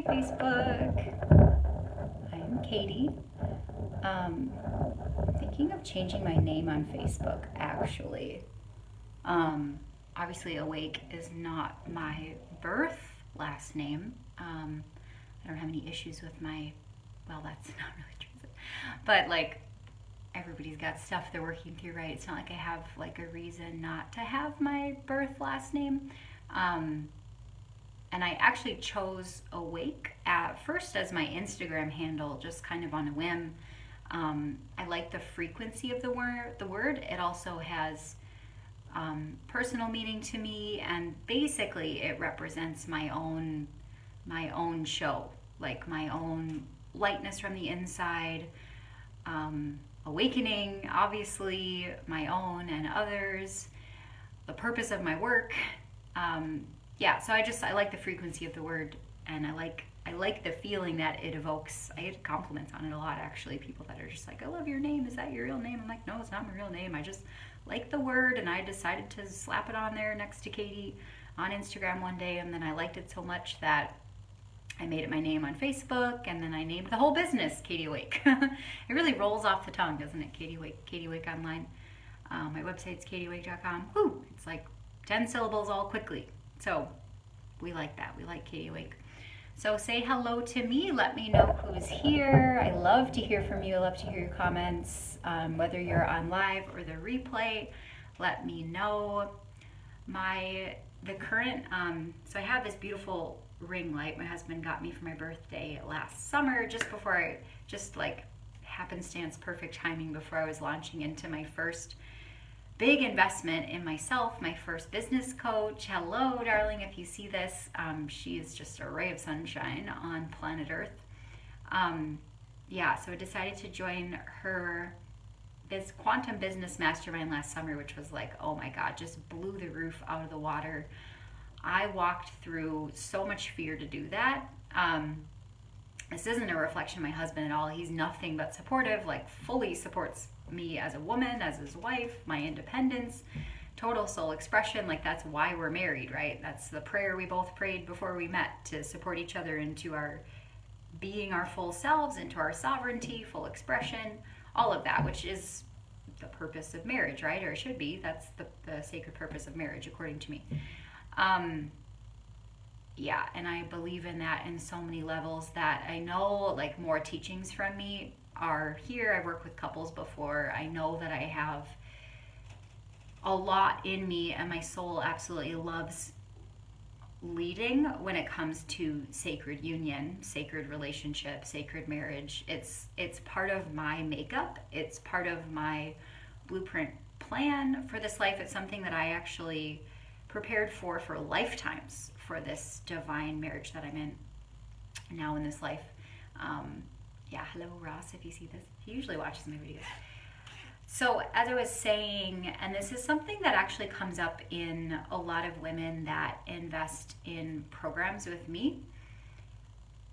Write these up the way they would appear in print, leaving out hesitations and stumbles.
Facebook. I'm Katie. Thinking of changing my name on Facebook, actually. Obviously, Awake is not my birth last name. I don't have any issues with well, that's not really true. But, like, everybody's got stuff they're working through, right? It's not like I have, like, a reason not to have my birth last name. Um, and I actually chose Awake at first as my Instagram handle, just kind of on a whim. I like the frequency of the word. It also has personal meaning to me, and basically it represents my own show, like my own lightness from the inside, awakening, obviously, my own and others, the purpose of my work. Yeah, so I like the frequency of the word, and I like the feeling that it evokes. I get compliments on it a lot, actually. People that are just like, "I love your name. Is that your real name?" I'm like, "No, it's not my real name. I just like the word, and I decided to slap it on there next to Katie on Instagram one day, and then I liked it so much that I made it my name on Facebook, and then I named the whole business Katie Awake. It really rolls off the tongue, doesn't it? Katie Awake, Katie Awake Online. My website's katieawake.com. Whew, it's like 10 syllables all quickly. So we like that. We like Katie Awake. So say hello to me. Let me know who's here. I love to hear from you. I love to hear your comments, whether you're on live or the replay. Let me know. The current so I have this beautiful ring light my husband got me for my birthday last summer, just before I just like happenstance, perfect timing before I was launching into my first big investment in myself, my first business coach. Hello, darling, if you see this. She is just a ray of sunshine on planet Earth. Yeah, so I decided to join this quantum business mastermind last summer, which was like, oh my God, just blew the roof out of the water. I walked through so much fear to do that. This isn't a reflection of my husband at all. He's nothing but supportive, like fully supports me as a woman, as his wife, my independence, total soul expression. Like, that's why we're married, right? That's the prayer we both prayed before we met, to support each other into our being our full selves, into our sovereignty, full expression, all of that, which is the purpose of marriage, right? Or it should be. That's the sacred purpose of marriage, according to me. Yeah, and I believe in that in so many levels that I know, like, more teachings from me are here. I've worked with couples before. I know that I have a lot in me, and my soul absolutely loves leading when it comes to sacred union, sacred relationship, sacred marriage. It's part of my makeup. It's part of my blueprint plan for this life. It's something that I actually prepared for lifetimes, for this divine marriage that I'm in now in this life. Yeah, hello Ross, if you see this. He usually watches my videos. So as I was saying, and this is something that actually comes up in a lot of women that invest in programs with me,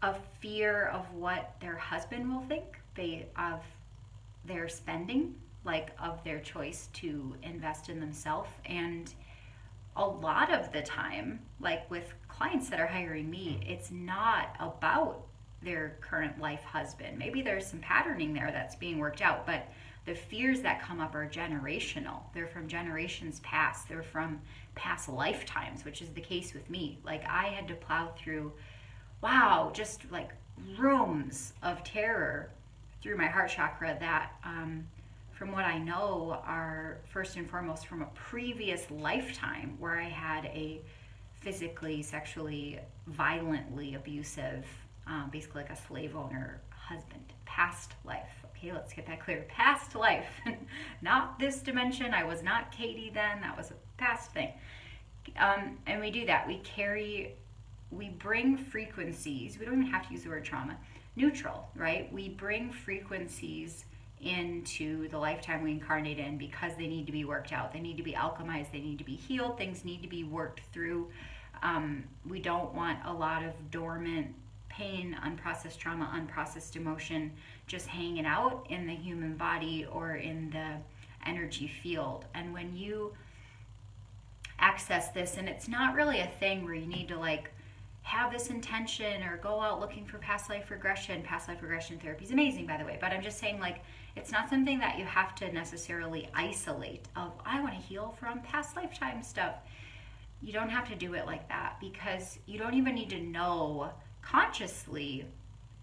a fear of what their husband will think of their spending, like of their choice to invest in themselves. And a lot of the time, like with clients that are hiring me, it's not about their current life husband. Maybe there's some patterning there that's being worked out, but the fears that come up are generational. They're from generations past. They're from past lifetimes, which is the case with me. Like, I had to plow through, wow, just like rooms of terror through my heart chakra that, from what I know, are first and foremost from a previous lifetime where I had a physically, sexually, violently abusive, basically like a slave owner husband. Past life. Okay, let's get that clear. Past life. Not this dimension. I was not Katie then. That was a past thing. And we do that. We bring frequencies. We don't even have to use the word trauma. Neutral, right? We bring frequencies into the lifetime we incarnate in because they need to be worked out. They need to be alchemized. They need to be healed. Things need to be worked through. We don't want a lot of dormant pain, unprocessed trauma, unprocessed emotion just hanging out in the human body or in the energy field. And when you access this, and it's not really a thing where you need to like have this intention or go out looking for past life regression. Past life regression therapy is amazing, by the way, but I'm just saying, like, it's not something that you have to necessarily isolate of, I want to heal from past lifetime stuff. You don't have to do it like that, because you don't even need to know consciously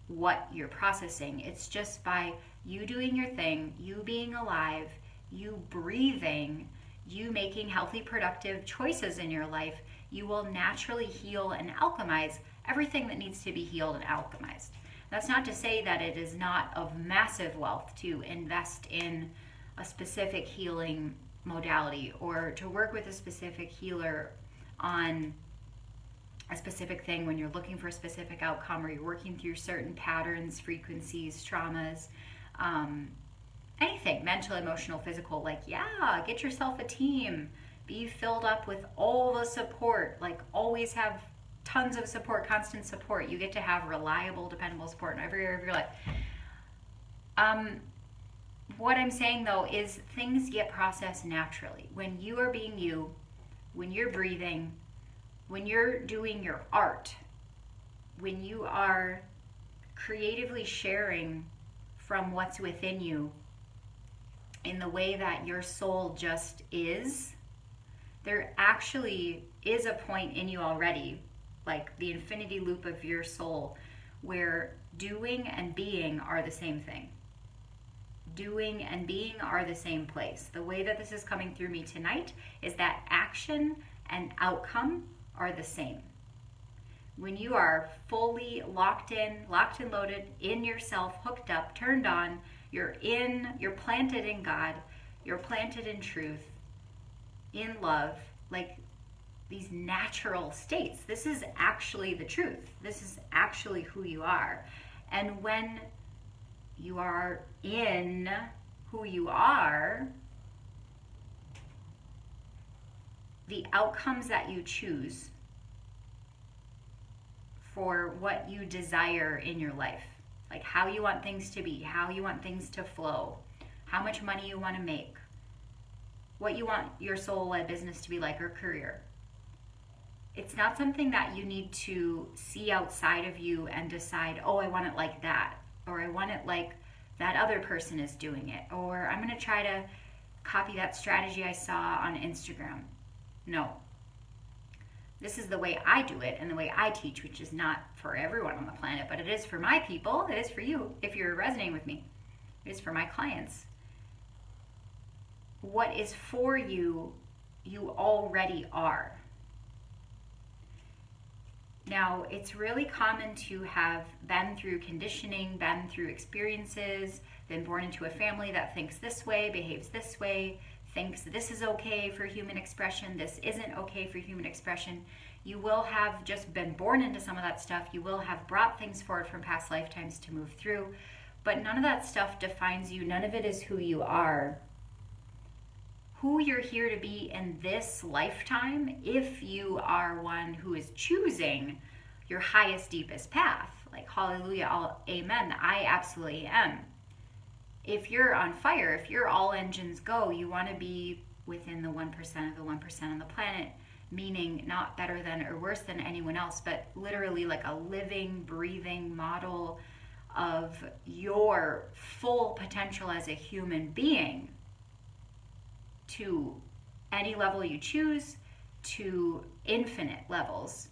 what you're processing. It's just by you doing your thing, you being alive, you breathing, you making healthy, productive choices in your life, you will naturally heal and alchemize everything that needs to be healed and alchemized. That's not to say that it is not of massive wealth to invest in a specific healing modality or to work with a specific healer on a specific thing when you're looking for a specific outcome, or you're working through certain patterns, frequencies, traumas, anything, mental, emotional, physical. Like, yeah, get yourself a team, be filled up with all the support, like always have tons of support, constant support. You get to have reliable, dependable support in every area of your life. What I'm saying though is things get processed naturally. When you are being you, when you're breathing, when you're doing your art, when you are creatively sharing from what's within you in the way that your soul just is, there actually is a point in you already, like the infinity loop of your soul, where doing and being are the same thing. Doing and being are the same place. The way that this is coming through me tonight is that action and outcome are the same. When you are fully locked in, locked and loaded in yourself, hooked up, turned on, you're planted in God, you're planted in truth, in love, like these natural states. This is actually the truth. This is actually who you are. And when you are in who you are, the outcomes that you choose for what you desire in your life, like how you want things to be, how you want things to flow, how much money you want to make, what you want your soul-led business to be like, or career. It's not something that you need to see outside of you and decide, oh, I want it like that, or I want it like that other person is doing it, or I'm going to try to copy that strategy I saw on Instagram. No. This is the way I do it and the way I teach, which is not for everyone on the planet, but it is for my people. It is for you if you're resonating with me. It is for my clients. What is for you, you already are. Now, it's really common to have been through conditioning, been through experiences, been born into a family that thinks this way, behaves this way, thinks this is okay for human expression, this isn't okay for human expression. You will have just been born into some of that stuff. You will have brought things forward from past lifetimes to move through, but none of that stuff defines you. None of it is who you are. Who you're here to be in this lifetime, if you are one who is choosing your highest, deepest path, like hallelujah, amen, I absolutely am. If you're on fire, if you're all engines go, you want to be within the 1% of the 1% on the planet, meaning not better than or worse than anyone else, but literally like a living, breathing model of your full potential as a human being, to any level you choose, to infinite levels.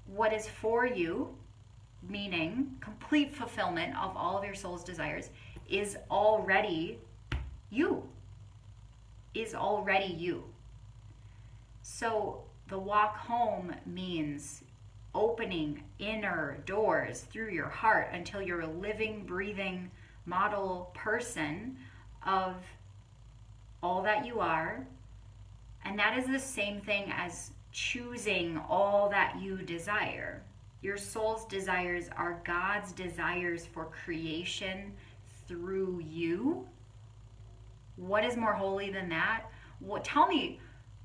What is for you, meaning complete fulfillment of all of your soul's desires, is already you. Is already you. So the walk home means opening inner doors through your heart until you're a living, breathing model person of all that you are. And that is the same thing as choosing all that you desire. Your soul's desires are God's desires for creation through you. What is more holy than that? Tell me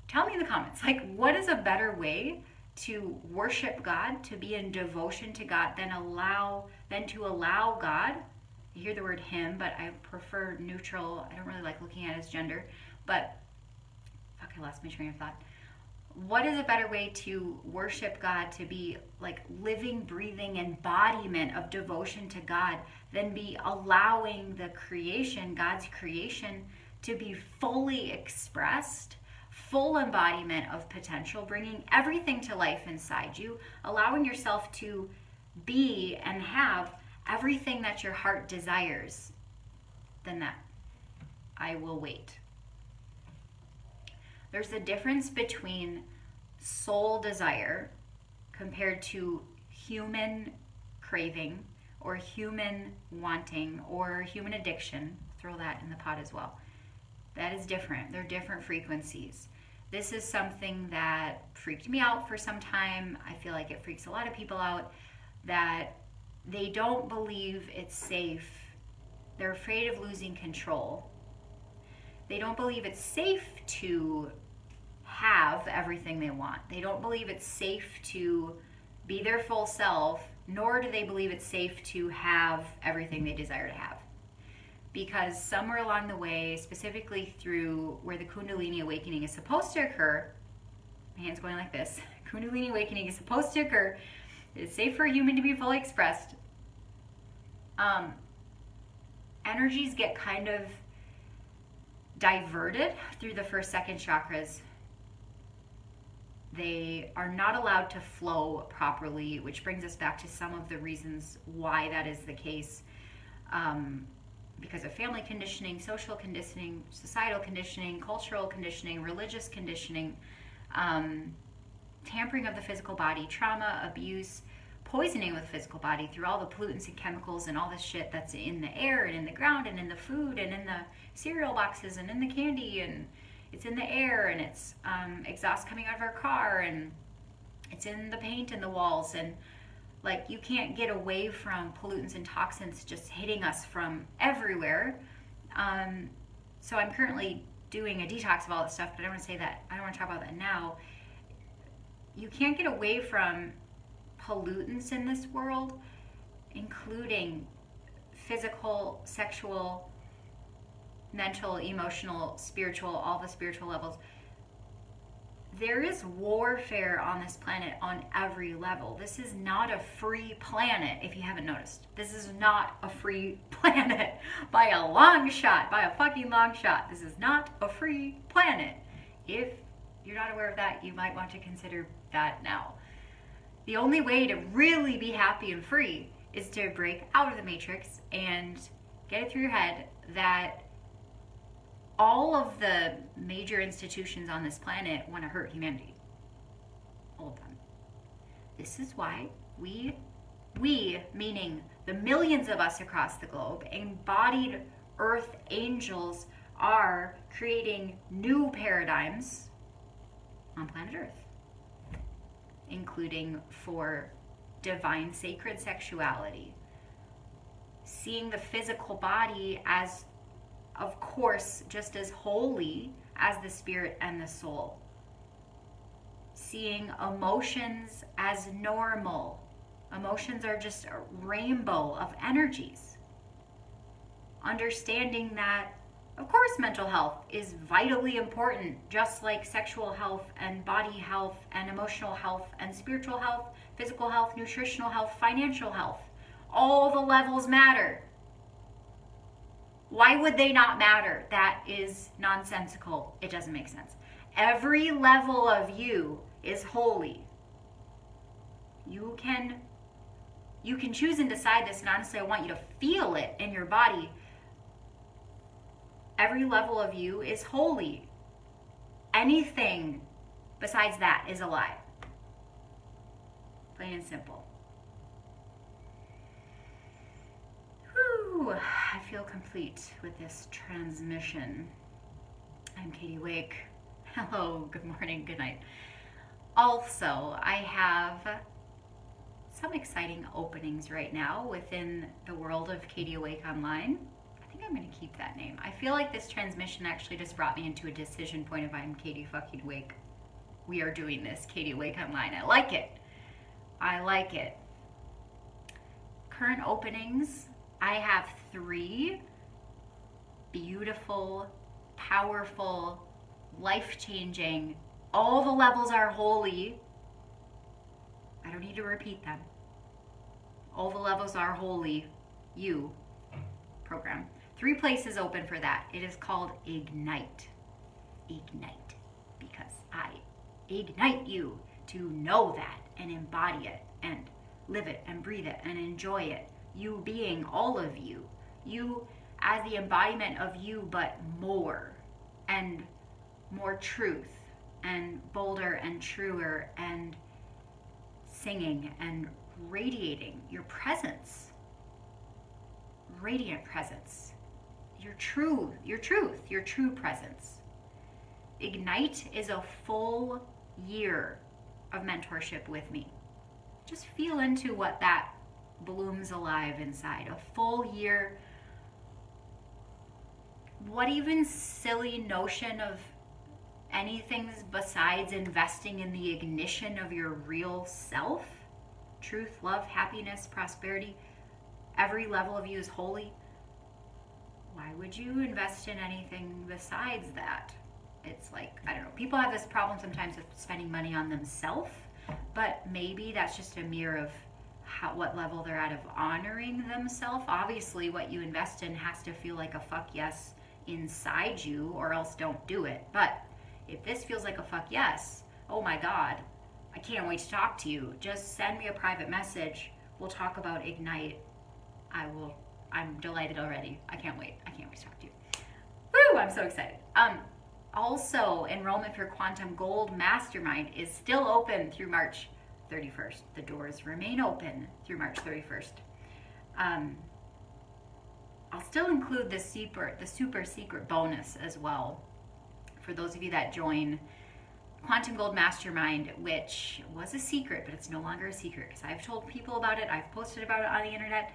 in the comments, like, what is a better way to worship God, to be in devotion to God, than to allow God? I hear the word him, but I prefer neutral. I don't really like looking at his gender. But, fuck, I lost my train of thought. what is a better way to worship God, to be like living, breathing embodiment of devotion to God, than be allowing the creation, God's creation, to be fully expressed, full embodiment of potential, bringing everything to life inside you, allowing yourself to be and have everything that your heart desires. Then that I will wait. There's a difference between soul desire compared to human craving or human wanting or human addiction. Throw that in the pot as well. That is different. They're different frequencies. This is something that freaked me out for some time. I feel like it freaks a lot of people out, that they don't believe it's safe. They're afraid of losing control. They don't believe it's safe to have everything they want. They don't believe it's safe to be their full self, nor do they believe it's safe to have everything they desire to have. Because somewhere along the way, specifically through where the Kundalini awakening is supposed to occur, my hand's going like this, Kundalini awakening is supposed to occur, it's safe for a human to be fully expressed. Energies get kind of diverted through the first, second chakras. They are not allowed to flow properly, which brings us back to some of the reasons why that is the case. Because of family conditioning, social conditioning, societal conditioning, cultural conditioning, religious conditioning, tampering of the physical body, trauma, abuse, poisoning of the physical body through all the pollutants and chemicals and all this shit that's in the air and in the ground and in the food and in the cereal boxes and in the candy, and it's in the air, and it's exhaust coming out of our car, and it's in the paint in the walls, and like you can't get away from pollutants and toxins just hitting us from everywhere. So I'm currently doing a detox of all this stuff, but I don't want to say that. I don't want to talk about that now. You can't get away from pollutants in this world, including physical, sexual, mental, emotional, spiritual, all the spiritual levels. There is warfare on this planet on every level. This is not a free planet, if you haven't noticed. This is not a free planet by a long shot, by a fucking long shot. This is not a free planet. If you're not aware of that, you might want to consider that now. The only way to really be happy and free is to break out of the matrix and get it through your head that all of the major institutions on this planet want to hurt humanity. All of them. This is why we, meaning the millions of us across the globe, embodied earth angels, are creating new paradigms on planet Earth, including for divine sacred sexuality, seeing the physical body as, of course, just as holy as the spirit and the soul. Seeing emotions as normal. Emotions are just a rainbow of energies. Understanding that, of course, mental health is vitally important, just like sexual health and body health and emotional health and spiritual health, physical health, nutritional health, financial health. All the levels matter. Why would they not matter? That is nonsensical. It doesn't make sense. Every level of you is holy. You can choose and decide this, and honestly, I want you to feel it in your body. Every level of you is holy. Anything besides that is a lie. Plain and simple. I feel complete with this transmission. I'm Katie Wake. Hello, good morning, good night. Also, I have some exciting openings right now within the world of Katie Awake Online. I think I'm going to keep that name. I feel like this transmission actually just brought me into a decision point of I'm Katie fucking Wake. We are doing this, Katie Awake Online. I like it. I like it. Current openings. I have 3 beautiful, powerful, life-changing All the levels are holy. I don't need to repeat them. All the levels are holy. You program. 3 places open for that. It is called Ignite. Ignite. Because I ignite you to know that and embody it and live it and breathe it and enjoy it. You being all of you. You as the embodiment of you, but more and more truth and bolder and truer and singing and radiating your presence. Radiant presence. Your truth, your true presence. Ignite is a full year of mentorship with me. Just feel into what that blooms alive inside. A full year. What even silly notion of anything besides investing in the ignition of your real self? Truth, love, happiness, prosperity. Every level of you is holy. Why would you invest in anything besides that? It's like, I don't know, people have this problem sometimes with spending money on themselves, but maybe that's just a mirror of what level they're at of honoring themselves. Obviously, what you invest in has to feel like a fuck yes inside you, or else don't do it. But if this feels like a fuck yes, oh my God, I can't wait to talk to you. Just send me a private message. We'll talk about Ignite. I'm delighted already. I can't wait to talk to you. Woo, I'm so excited. Also, enrollment for Quantum Gold Mastermind is still open through March 31st. The doors remain open through March 31st. I'll still include the super secret bonus as well for those of you that join Quantum Gold Mastermind, which was a secret, but it's no longer a secret because I've told people about it. I've posted about it on the internet.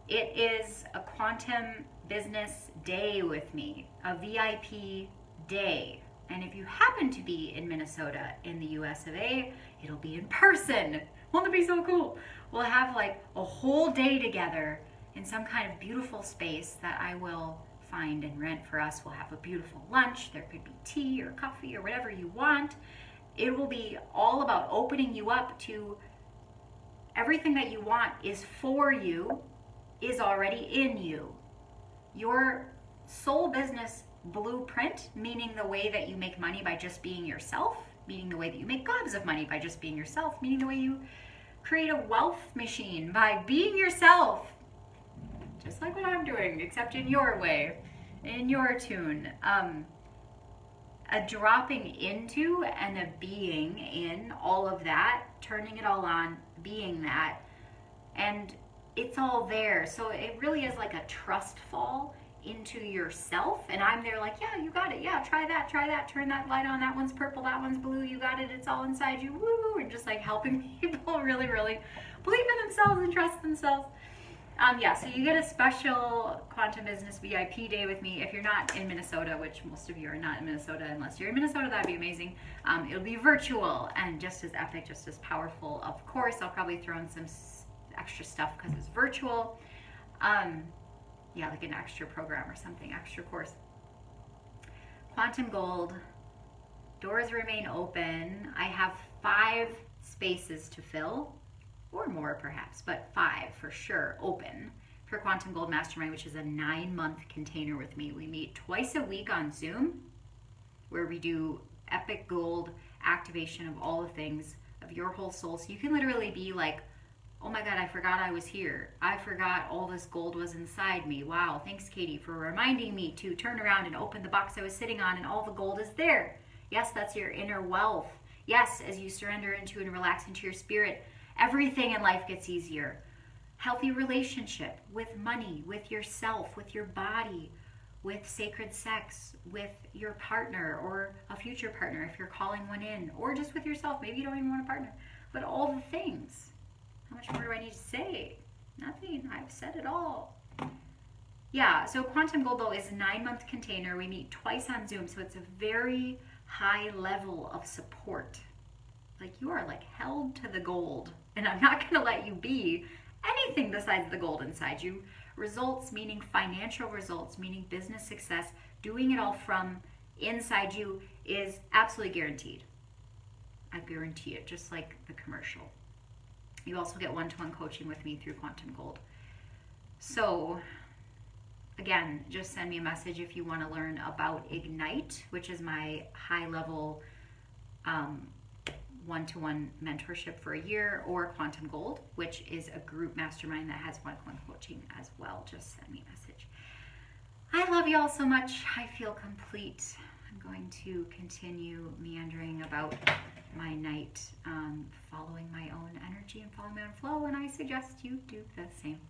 It is a quantum business day with me, a VIP day. And if you happen to be in Minnesota, in the US of A, it'll be in person. Won't it be so cool? We'll have like a whole day together in some kind of beautiful space that I will find and rent for us. We'll have a beautiful lunch. There could be tea or coffee or whatever you want. It will be all about opening you up to everything that you want is for you, is already in you. Your soul business blueprint, meaning the way that you make money by just being yourself, meaning the way that you make gobs of money by just being yourself, meaning the way you create a wealth machine by being yourself, just like what I'm doing, except in your way, in your tune. A dropping into and a being in all of that, turning it all on, being that, and it's all there. So it really is like a trust fall into yourself, and I'm there like, yeah, you got it, yeah, try that, turn that light on, that one's purple, that one's blue, you got it, it's all inside you, woo, and just like helping people really believe in themselves and trust themselves. Yeah, so you get a special Quantum Business VIP day with me if you're not in Minnesota, which most of you are not in Minnesota. Unless you're in Minnesota, that'd be amazing. It'll be virtual and just as epic, just as powerful. Of course, I'll probably throw in some extra stuff because it's virtual. Yeah, like an extra program or something, extra course. Quantum Gold, doors remain open. I have 5 spaces to fill, or more perhaps, but 5 for sure open for Quantum Gold Mastermind, which is a 9-month container with me. We meet twice a week on Zoom, where we do epic gold activation of all the things of your whole soul. So you can literally be like, oh my God, I forgot I was here. I forgot all this gold was inside me. Wow, thanks Katie for reminding me to turn around and open the box I was sitting on and all the gold is there. Yes, that's your inner wealth. Yes, as you surrender into and relax into your spirit, everything in life gets easier. Healthy relationship with money, with yourself, with your body, with sacred sex, with your partner or a future partner if you're calling one in, or just with yourself. Maybe you don't even want a partner, but all the things. How much more do I need to say? Nothing. I've said it all. Yeah, so Quantum Gold though is a 9-month container. We meet twice on Zoom, so it's a very high level of support. Like you are like held to the gold, and I'm not going to let you be anything besides the gold inside you. Results, meaning financial results, meaning business success, doing it all from inside you is absolutely guaranteed. I guarantee it, just like the commercial. You also get one-to-one coaching with me through Quantum Gold. So again, just send me a message if you want to learn about Ignite, which is my high-level one-to-one mentorship for a year, or Quantum Gold, which is a group mastermind that has one-to-one coaching as well. Just send me a message. I love you all so much. I feel complete. I'm going to continue meandering about my night, following my own energy and following my own flow, and I suggest you do the same.